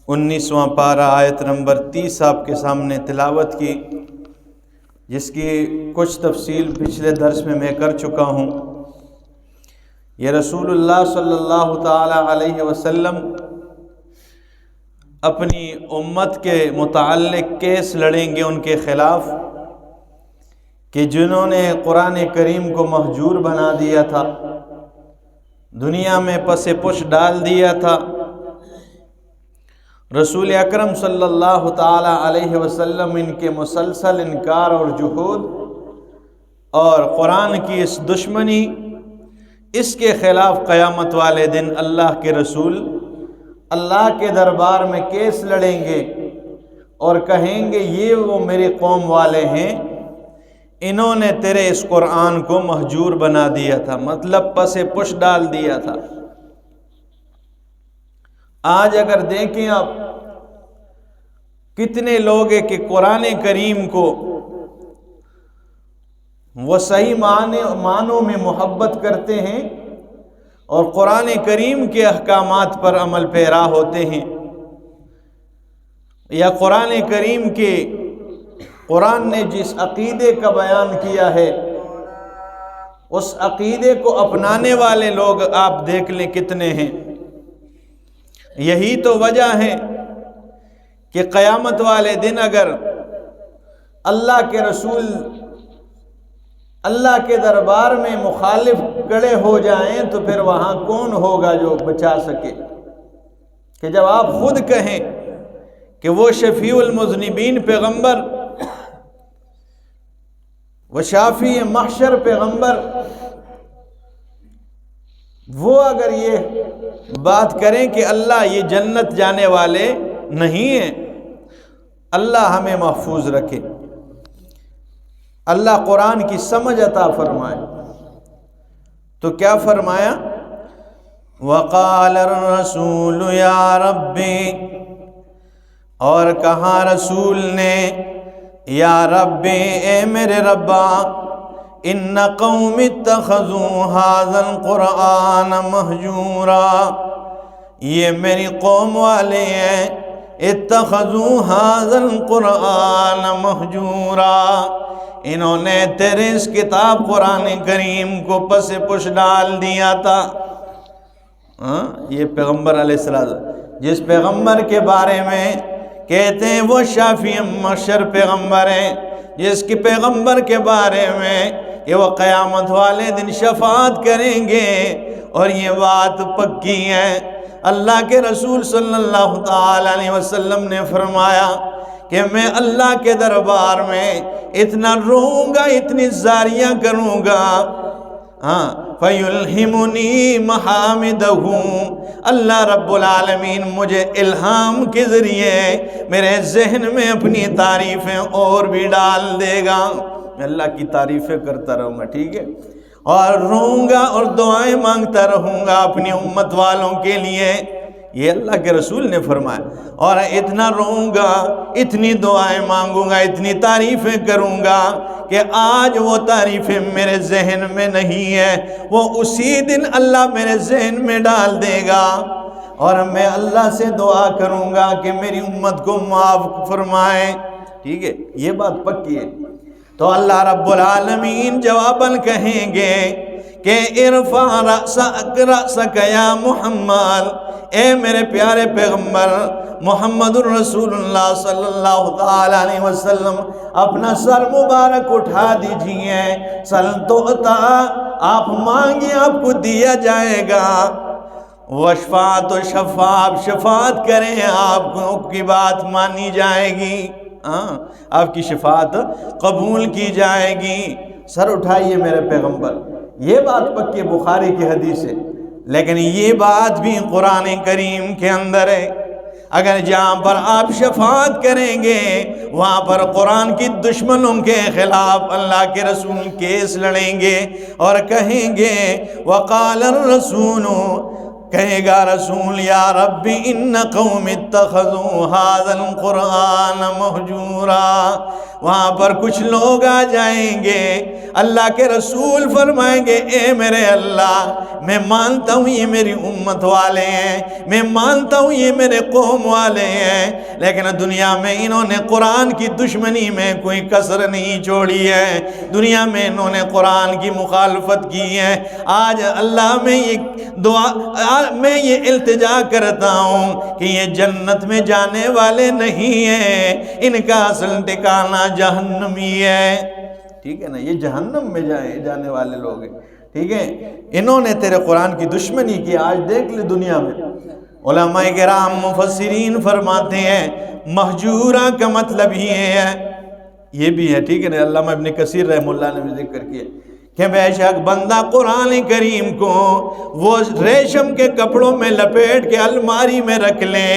19واں پارہ آیت نمبر 30 آپ کے سامنے تلاوت کی، جس کی کچھ تفصیل پچھلے درس میں کر چکا ہوں۔ یہ رسول اللہ صلی اللہ تعالی علیہ وسلم اپنی امت کے متعلق کیس لڑیں گے ان کے خلاف کہ جنہوں نے قرآن کریم کو مہجور بنا دیا تھا، دنیا میں پس پش ڈال دیا تھا۔ رسول اکرم صلی اللہ تعالی علیہ وسلم ان کے مسلسل انکار اور جحود اور قرآن کی اس دشمنی، اس کے خلاف قیامت والے دن اللہ کے رسول اللہ کے دربار میں کیس لڑیں گے اور کہیں گے یہ وہ میری قوم والے ہیں، انہوں نے تیرے اس قرآن کو مہجور بنا دیا تھا، مطلب پس پش ڈال دیا تھا۔ آج اگر دیکھیں آپ کتنے لوگ ہیں کہ قرآن کریم کو وہ صحیح معنوں میں محبت کرتے ہیں اور قرآن کریم کے احکامات پر عمل پیرا ہوتے ہیں، یا قرآن کریم کے قرآن نے جس عقیدے کا بیان کیا ہے اس عقیدے کو اپنانے والے لوگ آپ دیکھ لیں کتنے ہیں۔ یہی تو وجہ ہے کہ قیامت والے دن اگر اللہ کے رسول اللہ کے دربار میں مخالف کھڑے ہو جائیں تو پھر وہاں کون ہوگا جو بچا سکے؟ کہ جب آپ خود کہیں کہ وہ شفیع المذنبین پیغمبر، وہ شافی محشر پیغمبر، وہ اگر یہ بات کریں کہ اللہ یہ جنت جانے والے نہیں ہیں، اللہ ہمیں محفوظ رکھے، اللہ قرآن کی سمجھ عطا فرمائے۔ تو کیا فرمایا؟ وقال الرسول یا ربی، اور کہا رسول نے یا ربی اے میرے ربا، ان قوم اتخذوا ھذا القرآن مہجورا، یہ میری قوم والے ہیں، اتخذوا ھذا القرآن مہجورا، انہوں نے تیرے اس کتاب قرآن کریم کو پس پش ڈال دیا تھا۔ یہ پیغمبر علیہ السلام، جس پیغمبر کے بارے میں کہتے ہیں وہ شافی محشر پیغمبر ہیں، جس کے پیغمبر کے بارے میں کہ وہ قیامت والے دن شفاعت کریں گے، اور یہ بات پکی ہے۔ اللہ کے رسول صلی اللہ تعالی علیہ وسلم نے فرمایا کہ میں اللہ کے دربار میں اتنا روؤں گا، اتنی زاریاں کروں گا، فَيُلْهِمُنِي مَحَامِدَهُ، اللہ رب العالمین مجھے الہام کے ذریعے میرے ذہن میں اپنی تعریفیں اور بھی ڈال دے گا، میں اللہ کی تعریفیں کرتا رہوں گا، ٹھیک ہے، اور روؤں گا اور دعائیں مانگتا رہوں گا اپنی امت والوں کے لیے، یہ اللہ کے رسول نے فرمایا، اور اتنا روؤں گا، اتنی دعائیں مانگوں گا، اتنی تعریفیں کروں گا کہ آج وہ تعریفیں میرے ذہن میں نہیں ہے، وہ اسی دن اللہ میرے ذہن میں ڈال دے گا، اور میں اللہ سے دعا کروں گا کہ میری امت کو معاف فرمائے، ٹھیک ہے، یہ بات پکی ہے۔ تو اللہ رب العالمین جواباً کہیں گے کہ ارفع رأسک یا محمد، اے میرے پیارے پیغمبر محمد الرسول اللہ صلی اللہ تعالی علیہ وسلم، اپنا سر مبارک اٹھا دیجئے، سل تؤتا، آپ مانگیں آپ کو دیا جائے گا، وشفاعت و شفاعت، شفاعت کریں آپ کی بات مانی جائے گی، آپ کی شفاعت قبول کی جائے گی، سر اٹھائیے میرے پیغمبر۔ یہ بات پکی بخاری کی حدیث ہے، لیکن یہ بات بھی قرآن کریم کے اندر ہے۔ اگر جہاں پر آپ شفاعت کریں گے وہاں پر قرآن کی دشمنوں کے خلاف اللہ کے رسول کیس لڑیں گے اور کہیں گے وقال الرسول کہے گا رسول یا رب ان قوم اتخذوا ھذا القرآن مہجورا، وہاں پر کچھ لوگ آ جائیں گے، اللہ کے رسول فرمائیں گے اے میرے اللہ میں مانتا ہوں یہ میری امت والے ہیں، میں مانتا ہوں یہ میرے قوم والے ہیں، لیکن دنیا میں انہوں نے قرآن کی دشمنی میں کوئی کسر نہیں چھوڑی ہے، دنیا میں انہوں نے قرآن کی مخالفت کی ہے۔ آج اللہ میں یہ التجا کرتا ہوں کہ یہ جنت میں جانے والے نہیں ہیں، ان کا اصل ٹھکانہ جہنمی ہے، ٹھیک ہے نا، یہ جہنم میں جانے والے لوگ ہیں، ٹھیک ہے، انہوں نے تیرے قرآن کی دشمنی کی۔ آج دیکھ لے دنیا میں علماء کرام مفسرین فرماتے ہیں مہجورہ کا مطلب یہ بھی ہے، ٹھیک ہے نا، علامہ ابن کثیر رحمہ اللہ نے بھی ذکر کیا کہ بے شک بندہ قرآن کریم کو وہ ریشم کے کپڑوں میں لپیٹ کے الماری میں رکھ لے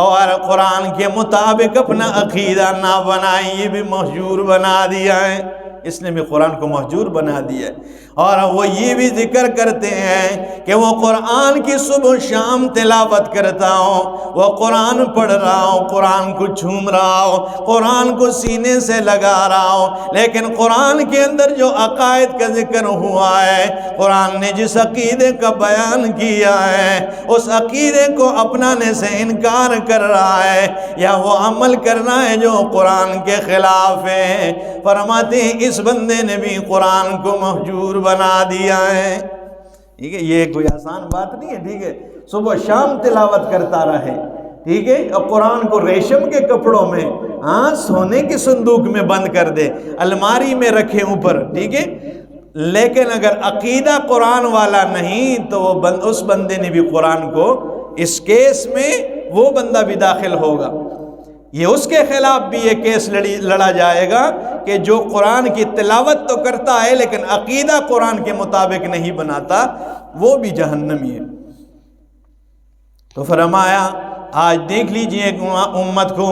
اور قرآن کے مطابق اپنا عقیدہ نہ بنائے، یہ بھی مہجور بنا دیا ہے، اس نے بھی قرآن کو مہجور بنا دیا ہے۔ اور وہ یہ بھی ذکر کرتے ہیں کہ وہ قرآن کی صبح و شام تلاوت کرتا ہوں، وہ قرآن پڑھ رہا ہوں، قرآن کو جھوم رہا ہوں، قرآن کو سینے سے لگا رہا ہوں، لیکن قرآن کے اندر جو عقائد کا ذکر ہوا ہے، قرآن نے جس عقیدے کا بیان کیا ہے اس عقیدے کو اپنانے سے انکار کر رہا ہے یا وہ عمل کرنا ہے جو قرآن کے خلاف ہے۔ فرماتے ہیں اس بندے نے بھی قرآن کو مہجور بنا دیا ہے، ٹھیک ہے، یہ کوئی آسان بات نہیں ہے، ٹھیک ہے، صبح شام تلاوت کرتا رہے، ٹھیک ہے، اور قرآن کو ریشم کے کپڑوں میں سونے کے صندوق میں بند کر دے، الماری میں رکھے اوپر، ٹھیک ہے، لیکن اگر عقیدہ قرآن والا نہیں تو اس بندے نے بھی قرآن کو، اس کیس میں وہ بندہ بھی داخل ہوگا، یہ اس کے خلاف بھی یہ کیس لڑا جائے گا کہ جو قرآن کی تلاوت تو کرتا ہے لیکن عقیدہ قرآن کے مطابق نہیں بناتا، وہ بھی جہنمی ہے۔ تو فرمایا آج دیکھ لیجئے امت کو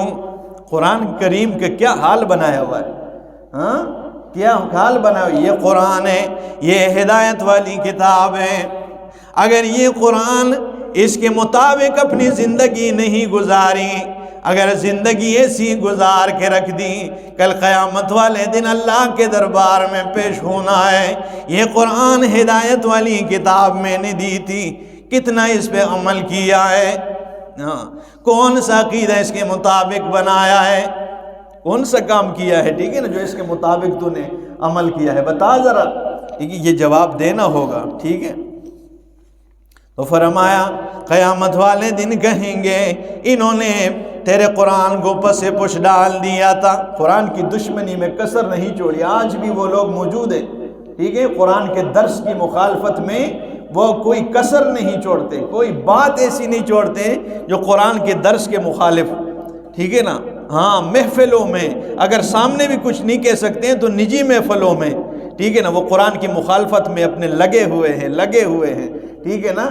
قرآن کریم کے کیا حال بنایا ہوا ہے، کیا حال بنایا ہوا ہے۔ یہ قرآن ہے، یہ ہدایت والی کتاب ہے، اگر یہ قرآن اس کے مطابق اپنی زندگی نہیں گزاری، اگر زندگی ایسی گزار کے رکھ دی، کل قیامت والے دن اللہ کے دربار میں پیش ہونا ہے۔ یہ قرآن ہدایت والی کتاب میں نے دی تھی، کتنا اس پہ عمل کیا ہے، کون سا عقیدہ اس کے مطابق بنایا ہے، کون سا کام کیا ہے، ٹھیک ہے نا، جو اس کے مطابق تو نے عمل کیا ہے، بتا ذرا، ٹھیک ہے، یہ جواب دینا ہوگا، ٹھیک ہے۔ تو فرمایا قیامت والے دن کہیں گے انہوں نے تیرے قرآن کو پس پش ڈال دیا تھا، قرآن کی دشمنی میں کسر نہیں چھوڑی۔ آج بھی وہ لوگ موجود ہیں، ٹھیک ہے، قرآن کے درس کی مخالفت میں وہ کوئی کسر نہیں چھوڑتے، کوئی بات ایسی نہیں چھوڑتے جو قرآن کے درس کے مخالف، ٹھیک ہے نا، محفلوں میں اگر سامنے بھی کچھ نہیں کہہ سکتے ہیں تو نجی محفلوں میں، ٹھیک ہے نا، وہ قرآن کی مخالفت میں اپنے لگے ہوئے ہیں، ٹھیک ہے نا،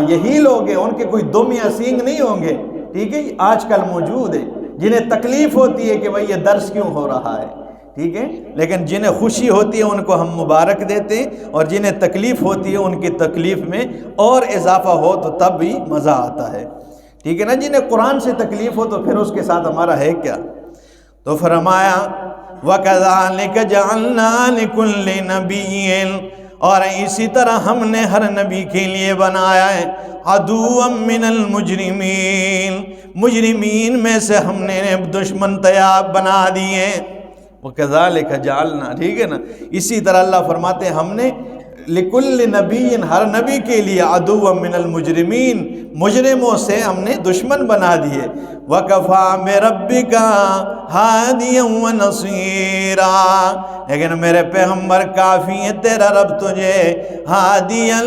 یہی لوگ ہیں، ان کے کوئی دم یا سینگ نہیں ہوں گے، ٹھیک ہے، آج کل موجود ہے، جنہیں تکلیف ہوتی ہے کہ بھئی یہ درس کیوں ہو رہا ہے، ٹھیک ہے، لیکن جنہیں خوشی ہوتی ہے ان کو ہم مبارک دیتے ہیں، اور جنہیں تکلیف ہوتی ہے ان کی تکلیف میں اور اضافہ ہو تو تب بھی مزہ آتا ہے، ٹھیک ہے نا، جنہیں قرآن سے تکلیف ہو تو پھر اس کے ساتھ ہمارا ہے کیا۔ تو فرمایا وَكَذَلِكَ جَعَلْنَا لِكُلِّ نَبِيٍّ، اور اسی طرح ہم نے ہر نبی کے لیے بنایا ہے عَدُوًّا مِّنَ الْمُجْرِمِينَ، مجرمین میں سے ہم نے دشمن تیاب بنا دیے۔ وَكَذَلِكَ جَعَلْنَا، ٹھیک ہے نا، اسی طرح اللہ فرماتے ہیں ہم نے لِكُلِّ نَبِيٍّ، ہر نبی کے لیے عَدُوًّا مِّنَ الْمُجْرِمِينَ، مجرموں سے ہم نے دشمن بنا دیے۔ وَكَفَىٰ بِرَبِّكَ هَادِيًا وَنَصِيرًا، لیکن میرے پیغمبر کافی ہے تیرا رب تجھے ہادیاً،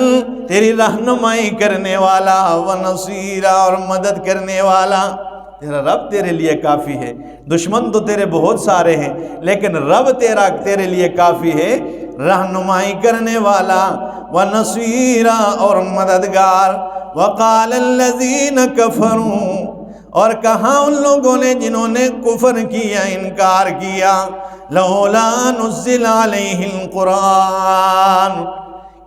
تیری رہنمائی کرنے والا، ونصیرا، اور مدد کرنے والا، تیرا رب تیرے لیے کافی ہے۔ دشمن تو تیرے بہت سارے ہیں لیکن رب تیرے لیے کافی ہے، رہنمائی کرنے والا، ونصیرا، اور مددگار۔ وقال الذین کفروا، اور کہا ان لوگوں نے جنہوں نے کفر کیا، انکار کیا، لولا نزل علیہ القرآن،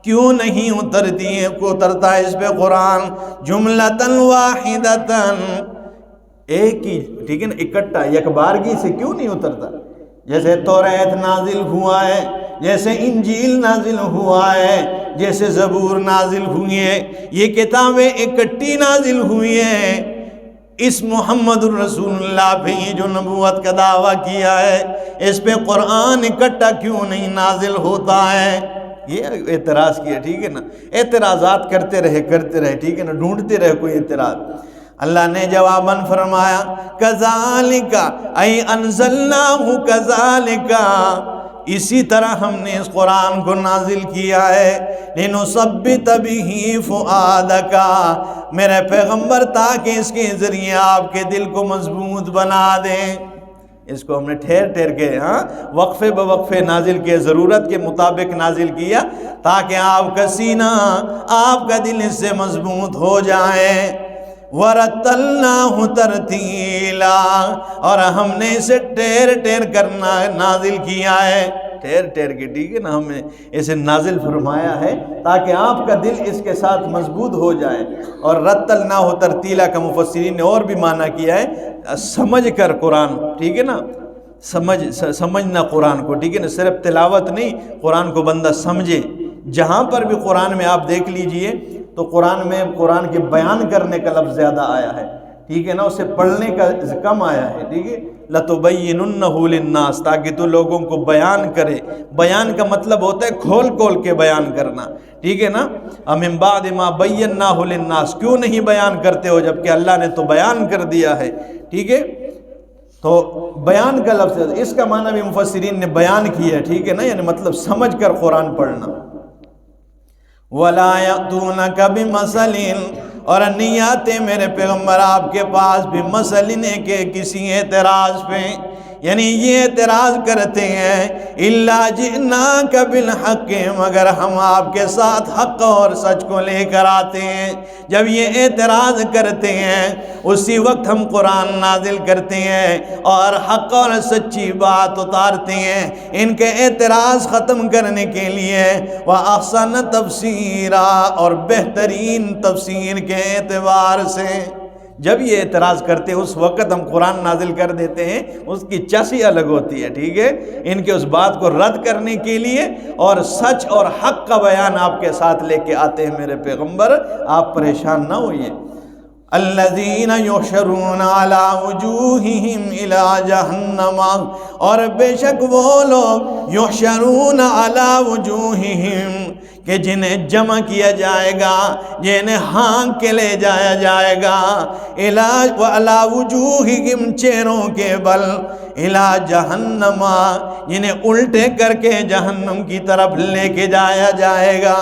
کیوں نہیں اترتا اس پہ قرآن جملتاً واحدتاً، ایک ہی، ٹھیک ہے نا، اکٹھا یک بارگی سے کیوں نہیں اترتا؟ جیسے توریت نازل ہوا ہے، جیسے انجیل نازل ہوا ہے، جیسے زبور نازل ہوئی ہے، یہ کتابیں اکٹھی نازل ہوئی ہیں۔ اس محمد الرسول اللہ پہ یہ جو نبوت کا دعویٰ کیا ہے، اس پہ قرآن اکٹھا کیوں نہیں نازل ہوتا ہے؟ یہ اعتراض کیا، ٹھیک ہے نا، اعتراضات کرتے رہے، ٹھیک ہے نا، ڈھونڈتے رہے کوئی اعتراض۔ اللہ نے جواباً فرمایا کذالک ای انزلناہ کذالک، اسی طرح ہم نے اس قرآن کو نازل کیا ہے، لنثبت بہ فؤادک، میرے پیغمبر تاکہ اس کے ذریعے آپ کے دل کو مضبوط بنا دیں۔ اس کو ہم نے ٹھہر کے وقفے بوقفے نازل کیا، ضرورت کے مطابق نازل کیا، تاکہ آپ کا سینہ، آپ کا دل اس سے مضبوط ہو جائے۔ وَرَتَّلْنَاهُ تَرْتِيلًا، اور ہم نے اسے ٹھہر کرنا نازل کیا ہے، ٹھہر کے، ٹھیک ہے نا، ہم نے اسے نازل فرمایا ہے تاکہ آپ کا دل اس کے ساتھ مضبوط ہو جائے۔ اور رتلناہ ترتیلا کا مفسرین نے اور بھی معنی کیا ہے، سمجھ کر قرآن، ٹھیک ہے نا، سمجھنا قرآن کو، ٹھیک ہے نا، صرف تلاوت نہیں، قرآن کو بندہ سمجھے۔ جہاں پر بھی قرآن میں آپ دیکھ لیجئے تو قرآن میں قرآن کے بیان کرنے کا لفظ زیادہ آیا ہے، ٹھیک ہے نا، اسے پڑھنے کا کم آیا ہے، ٹھیک ہے، لَتُبَيِّنُنَّهُ لِلنَّاسِ، تاکہ تو لوگوں کو بیان کرے۔ بیان کا مطلب ہوتا ہے کھول کے بیان کرنا، ٹھیک ہے نا۔ مِن بَعْدِ مَا بَيَّنَّاهُ لِلنَّاسِ، کیوں نہیں بیان کرتے ہو جبکہ اللہ نے تو بیان کر دیا ہے، ٹھیک ہے۔ تو بیان کا لفظ، اس کا معنی بھی مفسرین نے بیان کیا ہے، ٹھیک ہے نا، یعنی مطلب سمجھ کر قرآن پڑھنا۔ وَلَا يَأْتُونَكَ بِمَثَلٍ، اور نہیں آتے میرے پیغمبر آپ کے پاس بھی مثلنے کے کسی اعتراض پہ، یعنی یہ اعتراض کرتے ہیں إِلَّا جِئْنَاكَ بِالْحَقِّ، مگر ہم آپ کے ساتھ حق اور سچ کو لے کر آتے ہیں۔ جب یہ اعتراض کرتے ہیں اسی وقت ہم قرآن نازل کرتے ہیں اور حق اور سچی بات اتارتے ہیں ان کے اعتراض ختم کرنے کے لیے۔ وَأَحْسَنَ تَفْسِيرًا، اور بہترین تفسیر کے اعتبار سے۔ جب یہ اعتراض کرتے ہیں اس وقت ہم قرآن نازل کر دیتے ہیں، اس کی چسی الگ ہوتی ہے، ٹھیک ہے، ان کے اس بات کو رد کرنے کے لیے، اور سچ اور حق کا بیان آپ کے ساتھ لے کے آتے ہیں میرے پیغمبر، آپ پریشان نہ ہوئیے۔ الذین یحشرون علی وجوہہم الی جہنم، اور بے شک وہ لوگ یحشرون علی وجوہہم کہ جنہیں جمع کیا جائے گا، جنہیں ہانک کے لے جایا جائے گا، علی وجوہہم چہروں کے بل، الی جہنم جنہیں الٹے کر کے جہنم کی طرف لے کے جایا جائے گا۔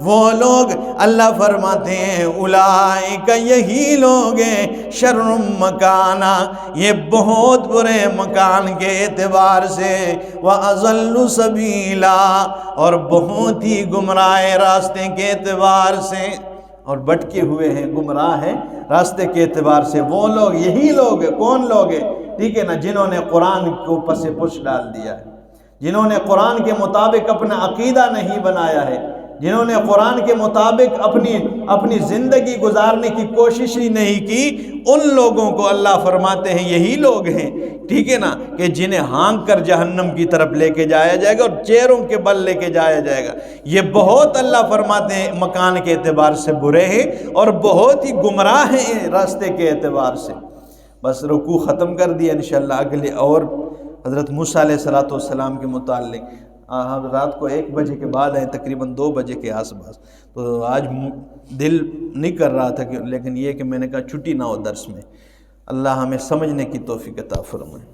وہ لوگ اللہ فرماتے ہیں اولئک، یہی لوگ ہیں، شر مکانا، یہ بہت برے مکان کے اعتبار سے، وَأَضَلُّ سَبِيلًا، اور بہت ہی گمراہ راستے کے اعتبار سے، اور بھٹکے ہوئے ہیں، گمراہ ہیں راستے کے اعتبار سے۔ وہ لوگ، یہی لوگ ہیں، کون لوگ ہیں، ٹھیک ہے نا، جنہوں نے قرآن کو پس پش ڈال دیا ہے، جنہوں نے قرآن کے مطابق اپنا عقیدہ نہیں بنایا ہے، جنہوں نے قرآن کے مطابق اپنی زندگی گزارنے کی کوشش ہی نہیں کی، ان لوگوں کو اللہ فرماتے ہیں یہی لوگ ہیں، ٹھیک ہے نا، کہ جنہیں ہانک کر جہنم کی طرف لے کے جایا جائے گا اور چہروں کے بل لے کے جایا جائے گا۔ یہ بہت اللہ فرماتے ہیں مکان کے اعتبار سے برے ہیں اور بہت ہی گمراہ ہیں راستے کے اعتبار سے۔ بس رکوع ختم کر دیا، انشاءاللہ اگلے اور حضرت موسیٰ علیہ السلام کے متعلق ہم رات کو 1 بجے کے بعد آئے، تقریباً 2 بجے کے آس پاس، تو آج دل نہیں کر رہا تھا لیکن یہ کہ میں نے کہا چھٹی نہ ہو درس میں۔ اللہ ہمیں سمجھنے کی توفیق عطا فرمائے۔